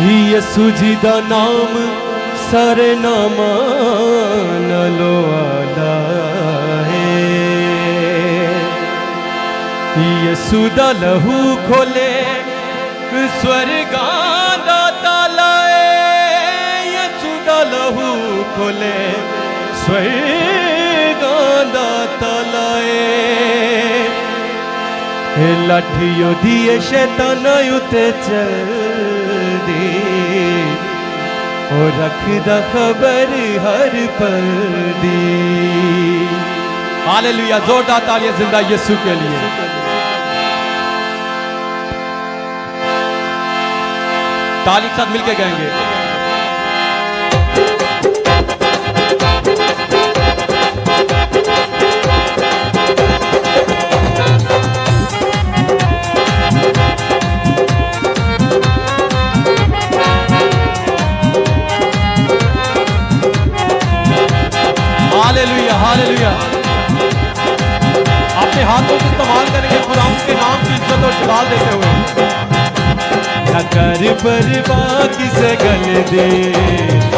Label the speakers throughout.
Speaker 1: ਯਿਸੂ ਜੀ ਦਾ ਨਾਮ ਸਾਰੇ ਨਾਮਾਂ ਨਾਲੋਂ ਆਲਾ ਹੈ। ਯਿਸੂ ਦਾ ਲਹੂ ਖੋਲੇ स्वर्गां दा ताला है। यीशु दा लहू खोले स्वर्गां दा ताला है। लाठी ओदी शैताना उत्ते चलदी ओ रखदा खबर हर पल दी। हालेलुया, जोरदार तालियां जिंदा यीशु के लिए। ताली के साथ मिलके गाएंगे। Hallelujah hallelujah. अपने हाथों को इस्तेमाल करेंगे खुदा के नाम की इज्जत और जलाल देते हुए। न कर परवाह किसे गल दे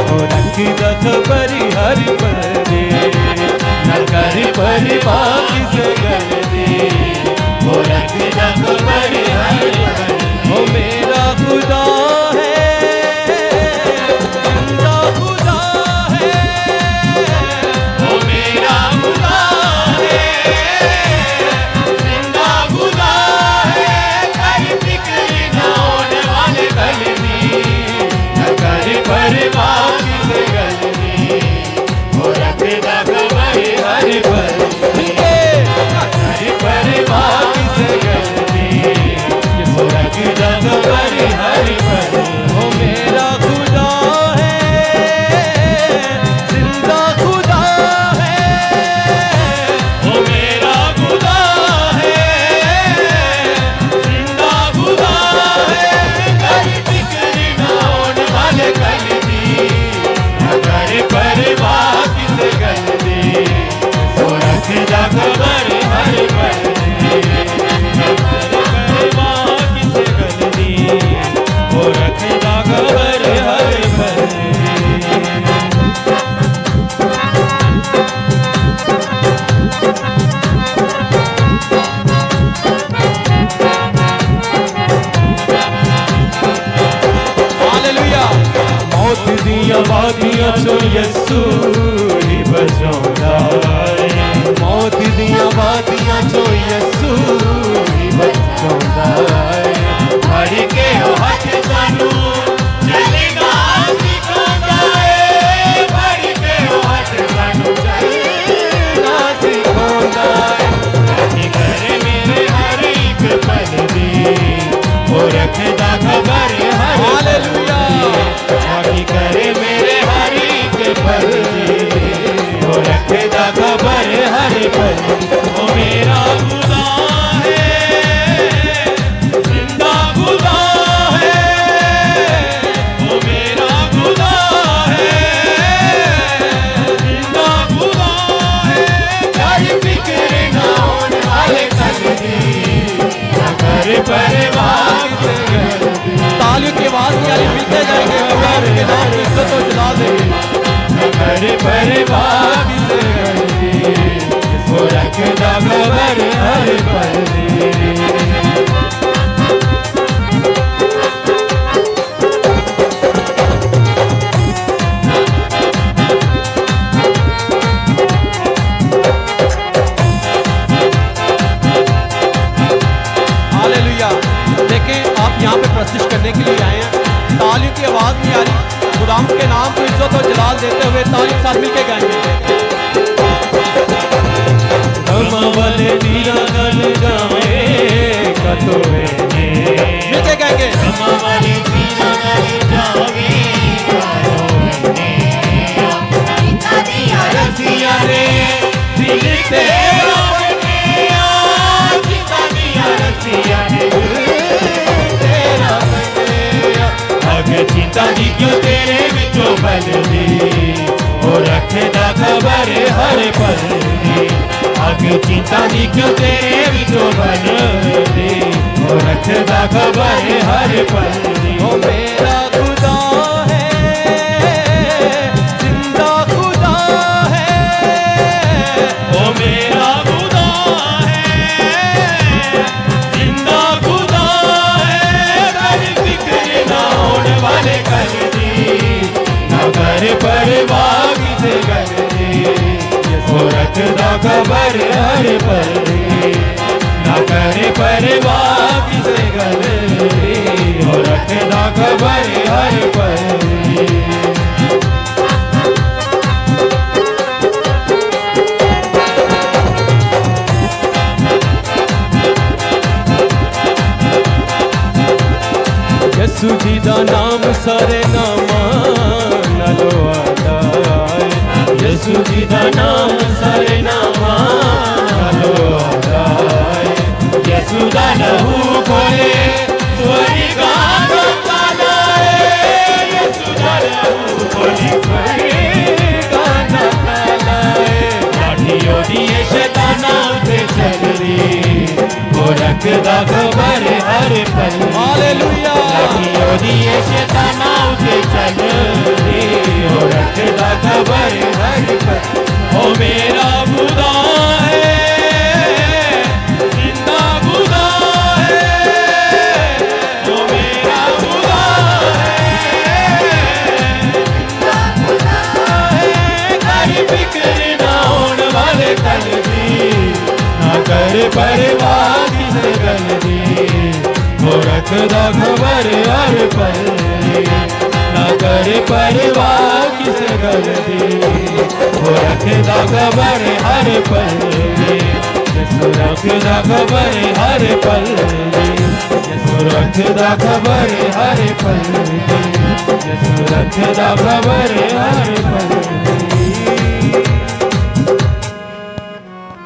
Speaker 1: और रखदा खबर हर पल दे। न कर परवाह किसे गल दे और रखदा खबर हर पल। वो मेरा खुदा है, जिंदा खुदा है। वो मेरा खुदा है, जिंदा खुदा है। कर फिक्र ना होने वाले कल दी, न कर परवाह किसे गल दी वो रखदा खबर हर पल। न कर परवाह किसे गल दी वो रखदा खबर हर पल। वो मेरा खुदा है, जिंदा खुदा है। वो मेरा खुदा है, जिंदा खुदा है। कर फिक्र ना होने वाले कल दी, न कर परवाह किसे गल दी वो रखदा खबर हर पल। न कर परवाह किसे गल दी वो रखदा खबर हर पल। हालेलुया। मौत दियां वादियां चो यीशु ही बचाउंदा है। मौत दियां वादियां चो यीशु ही बचाउंदा है। फड़ के हथ सानू चलना सिखांदा है। फड़ के हथ सानू चलना सिखांदा है। राखी करे मेरे हर एक पल दी वो रखदा खबर हर। हालेलुया। राखी करे मेरे हर एक पल दी वो रखदा खबर हर पल। वो मेरा खुदा है, जिंदा खुदा है। वो मेरा खुदा है, जिंदा खुदा है। कर फिक्र ना होने वाले कल दी, न कर परवाह किसे गल दी। तालियों की आवाज यानी मिलते जाएंगे खुदा के नाम की इज्जत और जलाल देंगे। न कर परवाह किसे गल दी वो रखदा खबर हर पल दी। हालेलुया। देखें, आप यहाँ पे प्रस्तुत करने के लिए आए हैं। तालियों की आवाज नहीं आ रही। खुदा के नाम को इज्जत और जलाल देते हुए ताली के साथ मिलके गाएंगे। वाले नीरा गल जावे कतोवे मिलके गाएंगे। वाले नीरा गल जावे रसिया रे दिल तेरा बने चिता दिया। रसिया रे तेरा बने अगे चिंता दी क्यों तेरे विचों बल दी वो रखदा खबर हर पल दी। आगे चिंता दी क्यों तेरे विचों बल दी वो रखदा खबर हर पल दी। ओ मेरा खुदा खबर हर पल ना करे परवाह किसे गल हो रखदा खबर हर पल यसु जी दा नाम सारे नामां नालों आला है यसु जी दा नाम सारे नामां नालों आला है यसु दा लहू खोले स्वर्गां ताला है यसु दा लहू खोले स्वर्गां ताला है लाठी ओदी शैताना उते चलदी वो रखदा खबर हर पल हालेलुया लाठी ओदी शैताना उते चलदी वो रखदा खबर हर पल ओ मेरा खुदा है जिंदा खुदा है ओ मेरा खुदा है जिंदा खुदा है कोई फिक्र ना होने वाले कल की ना कर परवाह किसे गल दी वो रखदा खबर हर पल ना कर परवाह किसे गल दी वो रखदा खबर हर पल यसु रखदा खबर हर पल यसु रखदा खबर हर पल यसु रखदा खबर हर पल